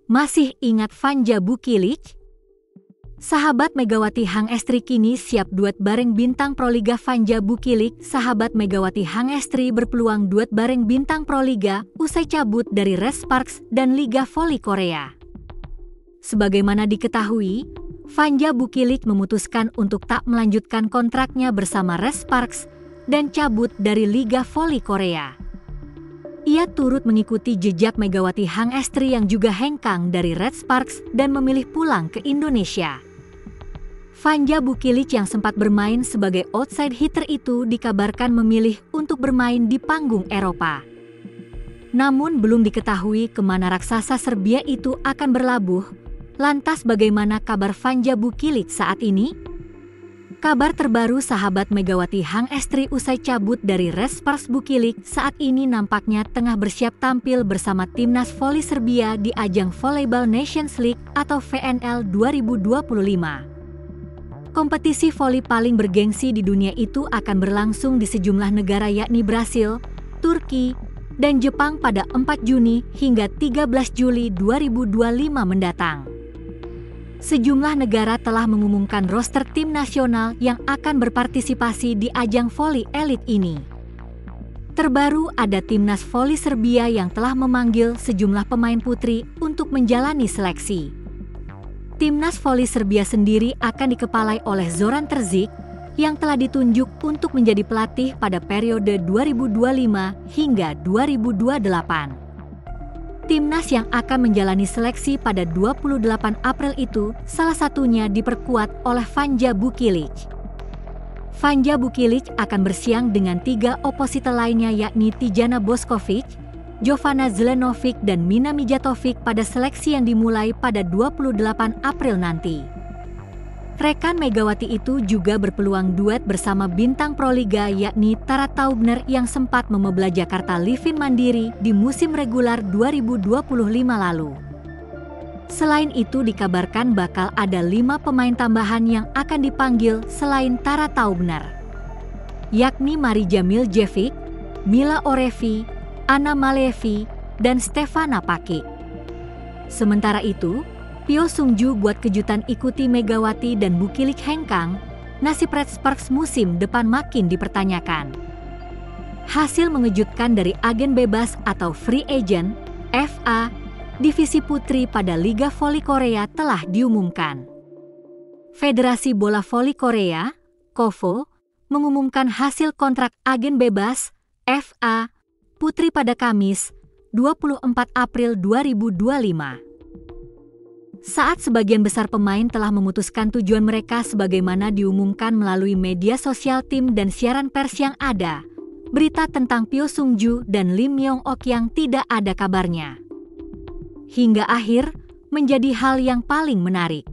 Masih ingat Vanja Bukilic? Sahabat Megawati Hangestri kini siap duet bareng bintang Proliga. Vanja Bukilic, sahabat Megawati Hangestri berpeluang duet bareng bintang Proliga usai cabut dari Red Sparks dan Liga Voli Korea. Sebagaimana diketahui, Vanja Bukilic memutuskan untuk tak melanjutkan kontraknya bersama Red Sparks dan cabut dari Liga Voli Korea. Ia turut mengikuti jejak Megawati Hangestri yang juga hengkang dari Red Sparks dan memilih pulang ke Indonesia. Vanja Bukilic yang sempat bermain sebagai outside hitter itu dikabarkan memilih untuk bermain di panggung Eropa. Namun belum diketahui kemana raksasa Serbia itu akan berlabuh. Lantas bagaimana kabar Vanja Bukilic saat ini? Kabar terbaru sahabat Megawati Hangestri usai cabut dari Red Sparks. Bukilic saat ini nampaknya tengah bersiap tampil bersama timnas voli Serbia di ajang Volleyball Nations League atau VNL 2025. Kompetisi voli paling bergengsi di dunia itu akan berlangsung di sejumlah negara yakni Brasil, Turki, dan Jepang pada 4 Juni hingga 13 Juli 2025 mendatang. Sejumlah negara telah mengumumkan roster tim nasional yang akan berpartisipasi di ajang voli elit ini. Terbaru ada timnas voli Serbia yang telah memanggil sejumlah pemain putri untuk menjalani seleksi. Timnas voli Serbia sendiri akan dikepalai oleh Zoran Terzic yang telah ditunjuk untuk menjadi pelatih pada periode 2025 hingga 2028. Timnas yang akan menjalani seleksi pada 28 April itu salah satunya diperkuat oleh Vanja Bukilic. Vanja Bukilic akan bersiang dengan 3 oposita lainnya yakni Tijana Boskovic, Jovana Zelenovic dan Mina Mijatovic pada seleksi yang dimulai pada 28 April nanti. Rekan Megawati itu juga berpeluang duet bersama bintang Proliga yakni Tara Taubner yang sempat memebla Jakarta Livin Mandiri di musim reguler 2025 lalu. Selain itu dikabarkan bakal ada 5 pemain tambahan yang akan dipanggil selain Tara Taubner, yakni Marija Miljevic, Mila Orevi, Anna Malevi, dan Stefana Pakic. Sementara itu, Pio Sungju buat kejutan ikuti Megawati dan Bukilic hengkang, nasib Red Sparks musim depan makin dipertanyakan. Hasil mengejutkan dari agen bebas atau free agent, FA, divisi putri pada Liga Voli Korea telah diumumkan. Federasi Bola Voli Korea, KOVO, mengumumkan hasil kontrak agen bebas, FA, putri pada Kamis, 24 April 2025. Saat sebagian besar pemain telah memutuskan tujuan mereka sebagaimana diumumkan melalui media sosial tim dan siaran pers yang ada, berita tentang Pio Sungju dan Lim Myong Ok yang tidak ada kabarnya. Hingga akhir, menjadi hal yang paling menarik.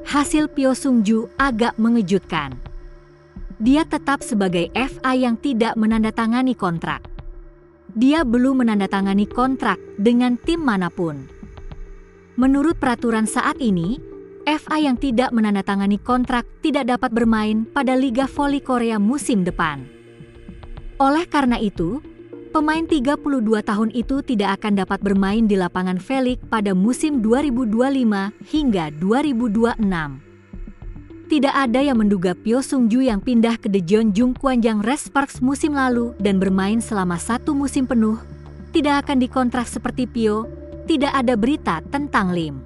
Hasil Pio Sungju agak mengejutkan. Dia tetap sebagai FA yang tidak menandatangani kontrak. Dia belum menandatangani kontrak dengan tim manapun. Menurut peraturan saat ini, FA yang tidak menandatangani kontrak tidak dapat bermain pada Liga Voli Korea musim depan. Oleh karena itu, pemain 32 tahun itu tidak akan dapat bermain di lapangan V-League pada musim 2025 hingga 2026. Tidak ada yang menduga Pio Sungju yang pindah ke Daejeon Jungkwanjang Red Sparks musim lalu dan bermain selama 1 musim penuh, tidak akan dikontrak seperti Pio. Tidak ada berita tentang Lim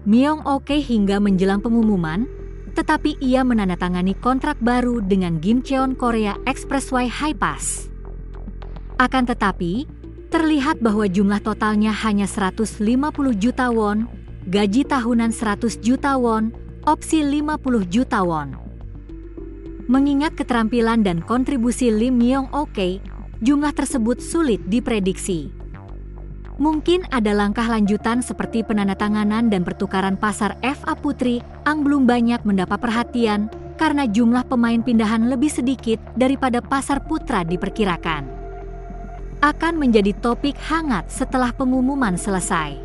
Myong Ok hingga menjelang pengumuman, tetapi ia menandatangani kontrak baru dengan Gimcheon Korea Expressway Hi-Pass. Akan tetapi, terlihat bahwa jumlah totalnya hanya 150 juta won, gaji tahunan 100 juta won, opsi 50 juta won. Mengingat keterampilan dan kontribusi Lim Myong Ok, jumlah tersebut sulit diprediksi. Mungkin ada langkah lanjutan seperti penandatanganan dan pertukaran pasar FA Putri yang belum banyak mendapat perhatian karena jumlah pemain pindahan lebih sedikit daripada pasar putra diperkirakan. Akan menjadi topik hangat setelah pengumuman selesai.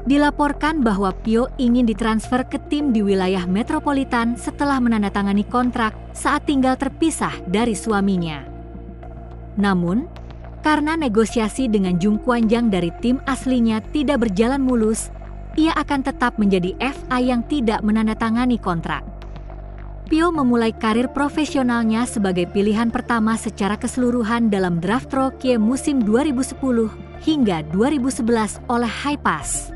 Dilaporkan bahwa Pio ingin ditransfer ke tim di wilayah metropolitan setelah menandatangani kontrak saat tinggal terpisah dari suaminya. Namun, Karena negosiasi dengan Jung Kwanjang dari tim aslinya tidak berjalan mulus, ia akan tetap menjadi FA yang tidak menandatangani kontrak. Pio memulai karir profesionalnya sebagai pilihan pertama secara keseluruhan dalam draft rookie musim 2010 hingga 2011 oleh Haipas.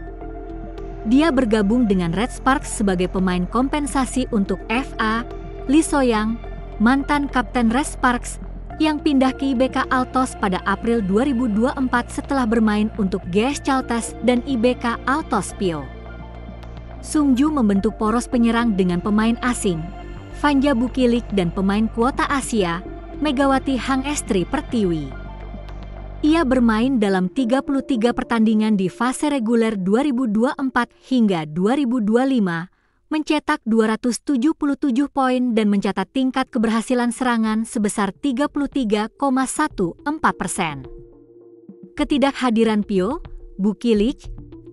Dia bergabung dengan Red Sparks sebagai pemain kompensasi untuk FA, Lee Soyang, mantan kapten Red Sparks, yang pindah ke IBK Altos pada April 2024 setelah bermain untuk GS Caltes dan IBK Altos Pio. Sungju membentuk poros penyerang dengan pemain asing, Vanja Bukilik, dan pemain kuota Asia, Megawati Hangestri Pertiwi. Ia bermain dalam 33 pertandingan di fase reguler 2024 hingga 2025, mencetak 277 poin dan mencatat tingkat keberhasilan serangan sebesar 33,14%. Ketidakhadiran Pio, Bukilik,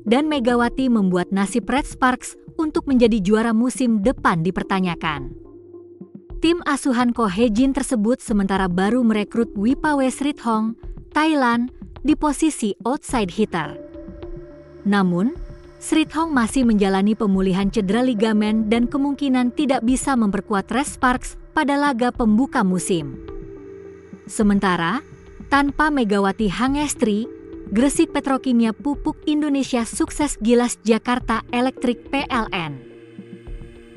dan Megawati membuat nasib Red Sparks untuk menjadi juara musim depan dipertanyakan. Tim asuhan Ko Hye-jin tersebut sementara baru merekrut Wipawe Srithong, Thailand, di posisi outside hitter. Namun, Srithong masih menjalani pemulihan cedera ligamen dan kemungkinan tidak bisa memperkuat Red Sparks pada laga pembuka musim. Sementara, tanpa Megawati Hangestri, Gresik Petrokimia Pupuk Indonesia Sukses Gilas Jakarta Elektrik PLN.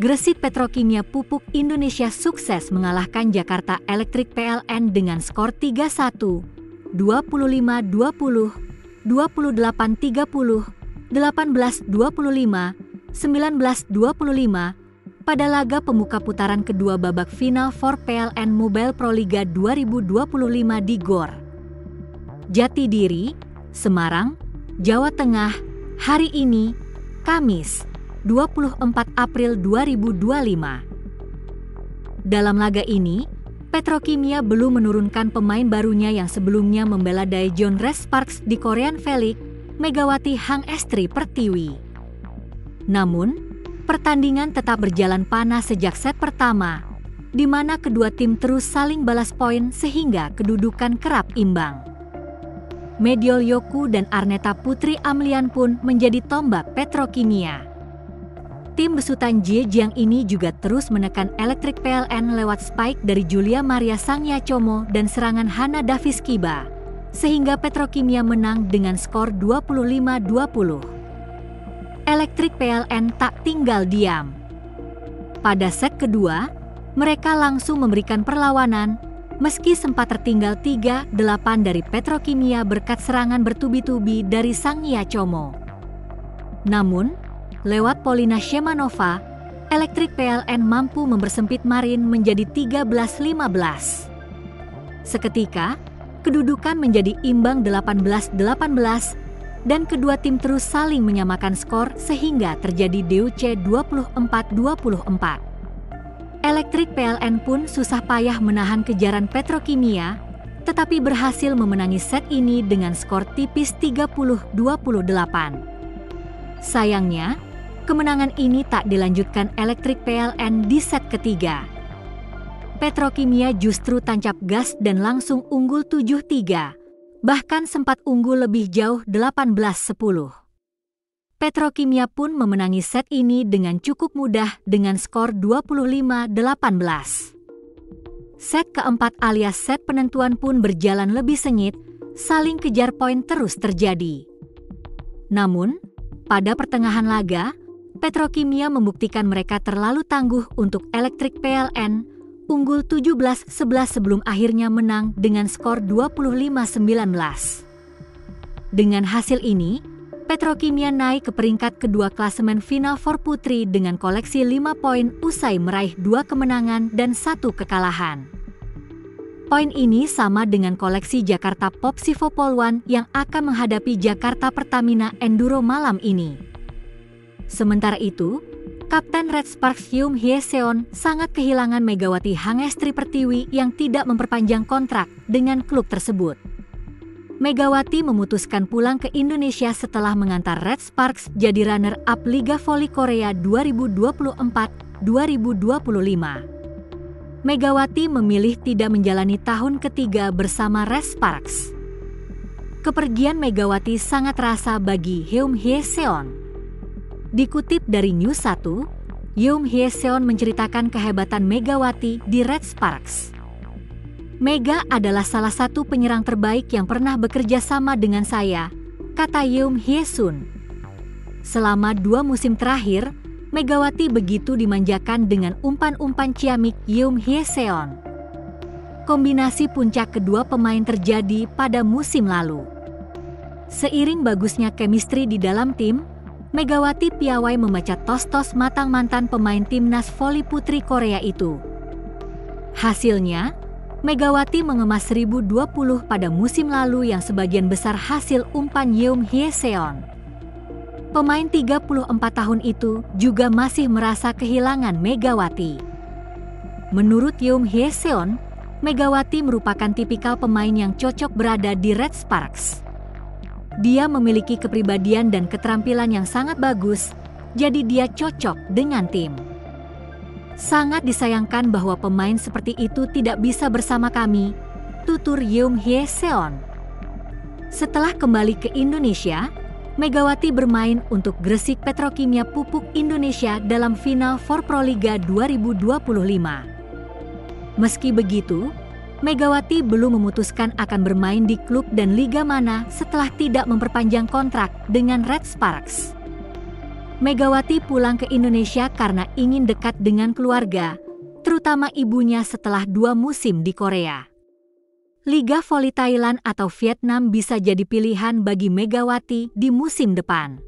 Gresik Petrokimia Pupuk Indonesia sukses mengalahkan Jakarta Elektrik PLN dengan skor 3-1, 25-20, 28-30, 18-25, 19-25 pada laga pembuka putaran kedua babak final for PLN Mobile Pro Liga 2025 di GOR Jatidiri, Semarang, Jawa Tengah, hari ini, Kamis, 24 April 2025. Dalam laga ini, Petrokimia belum menurunkan pemain barunya yang sebelumnya membela Daejeon Red Sparks di Korean V-League, Megawati Hangestri Pertiwi. Namun, pertandingan tetap berjalan panas sejak set pertama, di mana kedua tim terus saling balas poin sehingga kedudukan kerap imbang. Mediol Yoku dan Arneta Putri Amlian pun menjadi tombak Petrokimia. Tim besutan Zhejiang ini juga terus menekan Elektrik PLN lewat spike dari Julia Maria Sangyachomo dan serangan Hana Davis Kiba, sehingga Petrokimia menang dengan skor 25-20. Elektrik PLN tak tinggal diam. Pada set kedua, mereka langsung memberikan perlawanan, meski sempat tertinggal 3-8 dari Petrokimia berkat serangan bertubi-tubi dari Sangyachomo. Namun, lewat Polina Shemanova, Elektrik PLN mampu mempersempit Marin menjadi 13-15. Seketika, kedudukan menjadi imbang 18-18 dan kedua tim terus saling menyamakan skor sehingga terjadi DUC 24-24. Elektrik PLN pun susah payah menahan kejaran Petrokimia, tetapi berhasil memenangi set ini dengan skor tipis 30-28. Sayangnya, kemenangan ini tak dilanjutkan Elektrik PLN di set ketiga. Petrokimia justru tancap gas dan langsung unggul 7-3, bahkan sempat unggul lebih jauh 18-10. Petrokimia pun memenangi set ini dengan cukup mudah dengan skor 25-18. Set keempat alias set penentuan pun berjalan lebih sengit, saling kejar poin terus terjadi. Namun, pada pertengahan laga, Petrokimia membuktikan mereka terlalu tangguh untuk Elektrik PLN, unggul 17-11 sebelum akhirnya menang dengan skor 25-19. Dengan hasil ini, Petrokimia naik ke peringkat kedua klasemen Final Four Putri dengan koleksi 5 poin usai meraih 2 kemenangan dan 1 kekalahan. Poin ini sama dengan koleksi Jakarta Popsivo Polwan yang akan menghadapi Jakarta Pertamina Enduro malam ini. Sementara itu, Kapten Red Sparks Hyum Hye-seon sangat kehilangan Megawati Hangestri Pertiwi yang tidak memperpanjang kontrak dengan klub tersebut. Megawati memutuskan pulang ke Indonesia setelah mengantar Red Sparks jadi runner-up Liga Voli Korea 2024-2025. Megawati memilih tidak menjalani tahun ketiga bersama Red Sparks. Kepergian Megawati sangat terasa bagi Yoon Hye Seon. Dikutip dari News 1, Yoon Hye Seon menceritakan kehebatan Megawati di Red Sparks. "Mega adalah salah satu penyerang terbaik yang pernah bekerja sama dengan saya," kata Yoon Hye Sun. Selama 2 musim terakhir, Megawati begitu dimanjakan dengan umpan-umpan ciamik Yoon Hye Seon. Kombinasi puncak kedua pemain terjadi pada musim lalu. Seiring bagusnya chemistry di dalam tim, Megawati piawai membaca tos-tos matang mantan pemain timnas voli putri Korea itu. Hasilnya, Megawati mengemas 1020 pada musim lalu yang sebagian besar hasil umpan Yoon Hye Seon. Pemain 34 tahun itu juga masih merasa kehilangan Megawati. Menurut Yoon Hye Seon, Megawati merupakan tipikal pemain yang cocok berada di Red Sparks. Dia memiliki kepribadian dan keterampilan yang sangat bagus, jadi dia cocok dengan tim. "Sangat disayangkan bahwa pemain seperti itu tidak bisa bersama kami," tutur Yoon Hye Seon. Setelah kembali ke Indonesia, Megawati bermain untuk Gresik Petrokimia Pupuk Indonesia dalam final Forproliga 2025. Meski begitu, Megawati belum memutuskan akan bermain di klub dan liga mana setelah tidak memperpanjang kontrak dengan Red Sparks. Megawati pulang ke Indonesia karena ingin dekat dengan keluarga, terutama ibunya setelah 2 musim di Korea. Liga Voli Thailand atau Vietnam bisa jadi pilihan bagi Megawati di musim depan.